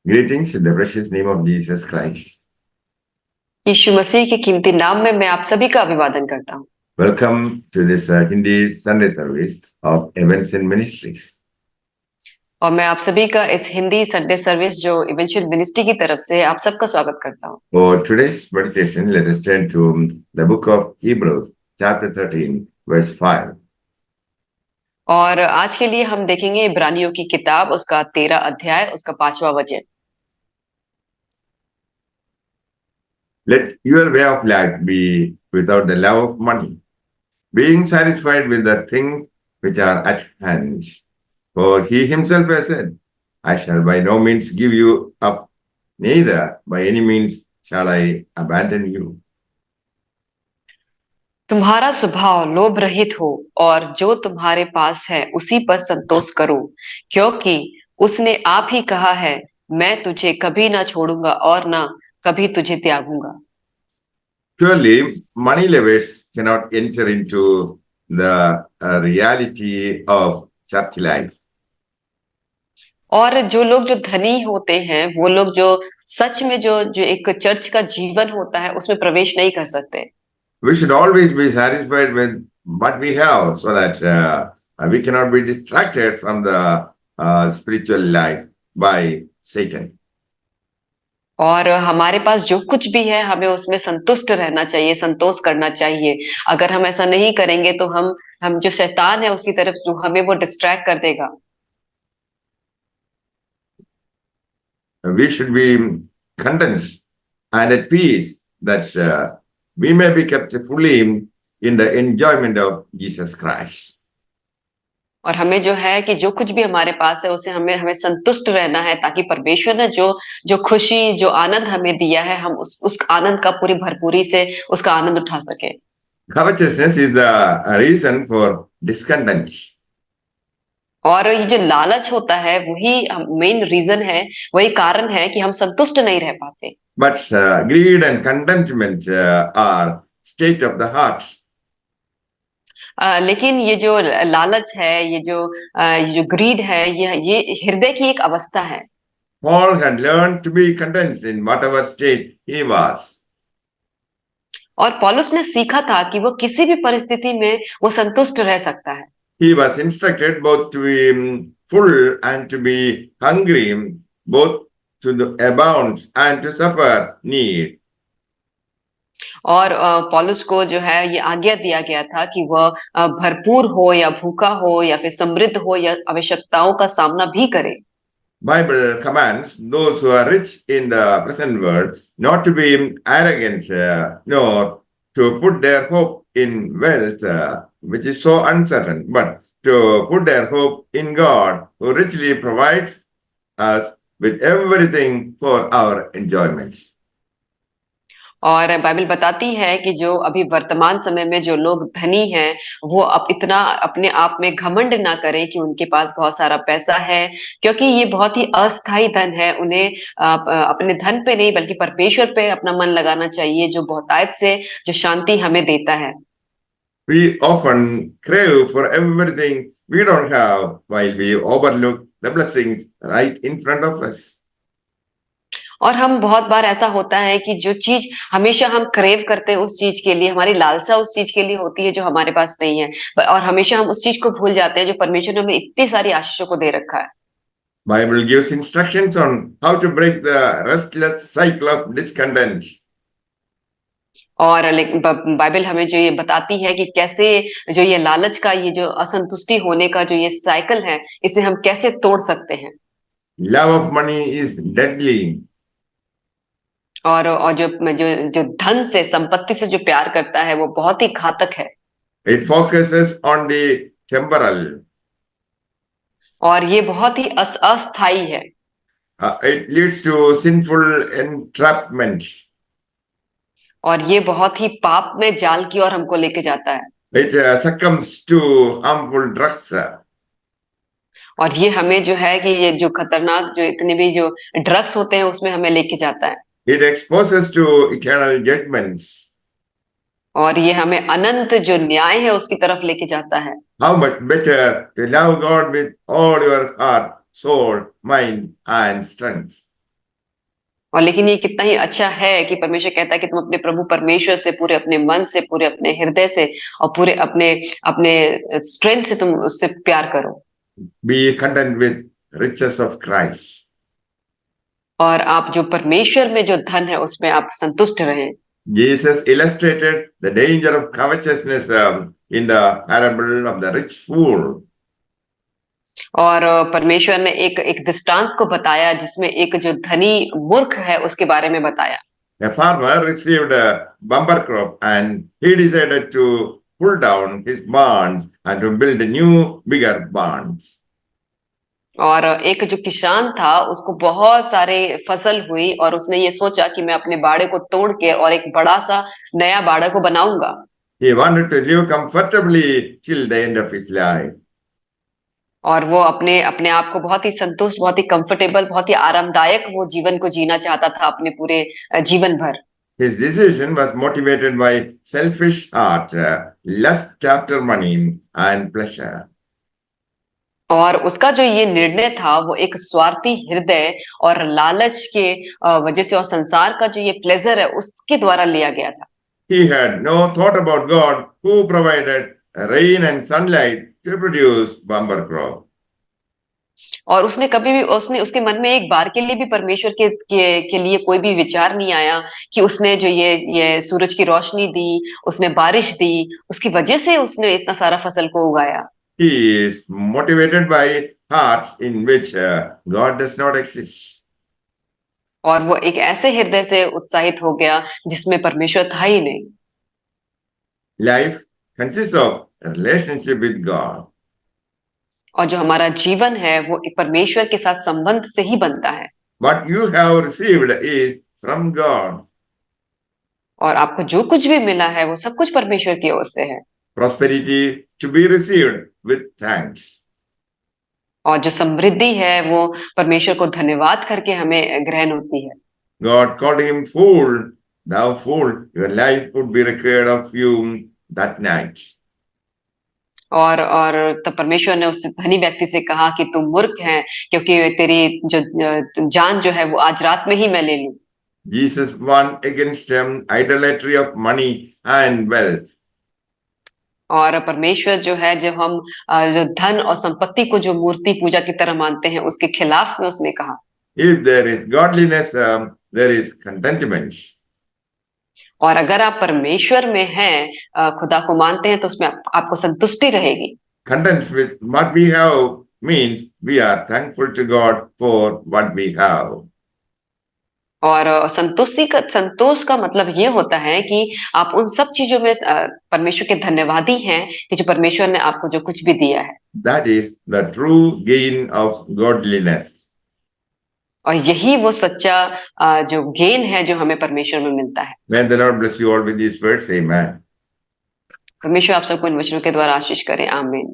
Greetings in the precious name of Jesus Christ. यीशु मसीह के कीमती नाम में मैं आप सभी का अभिवादन करता हूँ। Welcome to this Hindi Sunday service of Events and Ministries. और मैं आप सभी का इस हिंदी संडे सर्विस जो इवेंचुअल मिनिस्ट्री की तरफ से आप सबका स्वागत करता हूँ। For today's meditation, let us turn to the book of Hebrews, chapter 13, verse 5. और आज के लिए हम देखेंगे इब्रानियों की किताब उसका 13 अध्याय उसका 5वां वचन। Let your way of life be without the love of money, being satisfied with the things which are at hand. For he himself has said, I shall by no means give you up, neither by any means shall I abandon you. तुम्हारा स्वभाव लोभ रहित हो और जो तुम्हारे पास है उसी पर संतोष करो, क्योंकि उसने आप ही कहा है, मैं तुझे कभी ना छोड़ूंगा और ना कभी तुझे त्यागूंगा। Surely, money lovers cannot enter into the reality of church life. और जो लोग जो धनी होते हैं वो लोग जो सच में जो जो एक चर्च का जीवन होता है उसमें प्रवेश नहीं कर सकते। We should always be satisfied with what we have so that we cannot be distracted from the spiritual life by Satan. और हमारे पास जो कुछ भी है हमें उसमें संतुष्ट रहना चाहिए, संतोष करना चाहिए। अगर हम ऐसा नहीं करेंगे तो हम जो शैतान है उसकी तरफ जो हमें वो डिस्ट्रैक्ट कर देगा। We should be content and at peace that we may be kept fully in the enjoyment of Jesus Christ. और हमें जो है कि जो कुछ भी हमारे पास है उसे हमें हमें संतुष्ट रहना है, ताकि परमेश्वर ने जो जो खुशी जो आनंद हमें दिया है हम उस आनंद का पूरी भरपूरी से उसका आनंद उठा सके। Covetousness is the reason for discontent. और ये जो लालच होता है वही मेन रीजन है, वही कारण है कि हम संतुष्ट नहीं रह पाते। But greed and contentment are state of the heart. लेकिन ये जो लालच है, ये जो ग्रीड है, ये हृदय की एक अवस्था है। Paul had learned to be content in whatever state he was. और पौलुस ने सीखा था कि वो किसी भी परिस्थिति में वो संतुष्ट रह सकता है। He was instructed both to be full and to be hungry, both to abound and to suffer need. और पौलुस को जो है ये आज्ञा दिया गया था कि वह भरपूर हो या भूखा हो या फिर समृद्ध हो या आवश्यकताओं का सामना भी करे। Bible commands those who are rich in the present world not to be arrogant, nor to put their hope in wealth, which is so uncertain, but to put their hope in God, who richly provides us with everything for our enjoyment. और Bible बताती है कि जो अभी वर्तमान समय में जो लोग धनी हैं वो इतना अपने आप में घमंड ना करें कि उनके पास बहुत सारा पैसा है, क्योंकि ये बहुत ही अस्थाई धन है। उन्हें अपने धन पे नहीं बल्कि परमेश्वर पे अपना मन लगाना चाहिए, जो बहुतायत से जो शांति हमें देता है। We often crave for everything we don't have while we overlook the blessings right in front of us. और हम बहुत बार ऐसा होता है कि जो चीज हमेशा हम क्रेव करते हैं उस चीज के लिए, हमारी लालसा उस चीज के लिए होती है जो हमारे पास नहीं है, और हमेशा हम उस चीज को भूल जाते हैं जो परमेश्वर ने हमें इतनी सारी आशीषों को दे रखा है। Bible gives instructions on how to break the restless cycle of discontent. और लेकिन बाइबल हमें जो ये बताती है कि कैसे जो ये लालच का ये जो असंतुष्टि होने का जो ये साइकिल है इसे हम कैसे तोड़ सकते हैं। Love of money is deadly. और जो जो धन से संपत्ति से जो प्यार करता है वो बहुत ही घातक है। It focuses on the temporal. और ये बहुत ही अस्थाई है। It leads to sinful entrapment. और ये बहुत ही पाप में जाल की ओर हमको लेके जाता है। It succumbs to harmful drugs. और ये हमें जो है कि ये जो खतरनाक जो इतने भी जो ड्रग्स होते हैं उसमें हमें लेके जाता है। It exposes to eternal judgments. और ये हमें अनंत जो न्याय है उसकी तरफ लेके जाता है। How much better to love God with all your heart, soul, mind, and strength. और लेकिन ये कितना ही अच्छा है कि परमेश्वर कहता है कि तुम अपने प्रभु परमेश्वर से पूरे अपने मन से, पूरे अपने हृदय से और पूरे अपने अपने स्ट्रेंथ से तुम उससे प्यार करो Be content with riches of Christ. और आप जो परमेश्वर में जो धन है उसमें आप संतुष्ट रहें। Jesus illustrated the danger of covetousness in the parable of the rich fool. और परमेश्वर ने एक एक दृष्टांत को बताया जिसमें एक जो धनी मूर्ख है उसके बारे में बताया। A farmer received a bumper crop and he decided to pull down his barns and to build new, bigger barns. और एक जो किसान था उसको बहुत सारे फसल हुई और उसने ये सोचा कि मैं अपने बाड़े को तोड़ के और एक बड़ा सा नया बाड़ा को बनाऊंगा। He wanted to live comfortably till the end of his life. और वो अपने अपने आप को बहुत ही संतुष्ट, बहुत ही कंफर्टेबल, बहुत ही आरामदायक वो जीवन को जीना चाहता था अपने पूरे जीवन भर। His decision was motivated by selfish heart, lust after money and pleasure. और उसका जो ये निर्णय था वो एक स्वार्थी हृदय और लालच के वजह से और संसार का जो ये प्लेजर है उसके द्वारा लिया गया था। He had no thought about God who provided rain and sunlight to produce bumper crop. और उसने कभी भी उसने उसके मन में एक बार के लिए भी परमेश्वर के लिए कोई भी विचार नहीं आया कि उसने जो ये सूरज की रोशनी दी, उसने बारिश दी, उसकी वजह से उसने इतना सारा फसल को उगाया। He is motivated by hearts in which God does not exist. और वो एक ऐसे हृदय से उत्साहित हो गया जिसमें परमेश्वर था ही नहीं। Life consists of a relationship with God. और जो हमारा जीवन है वो एक परमेश्वर के साथ संबंध से ही बनता है। What you have received is from God. और आपको जो कुछ भी मिला है वो सब कुछ परमेश्वर की ओर से है। Prosperity to be received with thanks. और जो समृद्धि है वो परमेश्वर को धन्यवाद करके हमें ग्रहण होती है। God called him fool. Thou fool, your life would be required of you that night. और तब परमेश्वर ने उस धनी व्यक्ति से कहा कि तू मूर्ख है क्योंकि तेरी जो जान जो है वो आज रात में ही मैं ले लूं। Jesus won against idolatry of money and wealth. और परमेश्वर जो है जब हम जो धन और संपत्ति को जो मूर्ति पूजा की तरह मानते हैं उसके खिलाफ में उसने कहा। If there is godliness, there is contentment. और अगर आप परमेश्वर में हैं, खुदा को मानते हैं तो उसमें आपको संतुष्टि रहेगी। Content with what we have means we are thankful to God for what we have. और संतोष का मतलब ये होता है कि आप उन सब चीजों में परमेश्वर के धन्यवादी हैं कि जो परमेश्वर ने आपको जो कुछ भी दिया है। That is the true gain of godliness. और यही वो सच्चा जो गेन है जो हमें परमेश्वर में मिलता है। May the Lord bless you all with these words. Amen. परमेश्वर आप सबको इन वचनों के द्वारा आशीष करे। आमीन।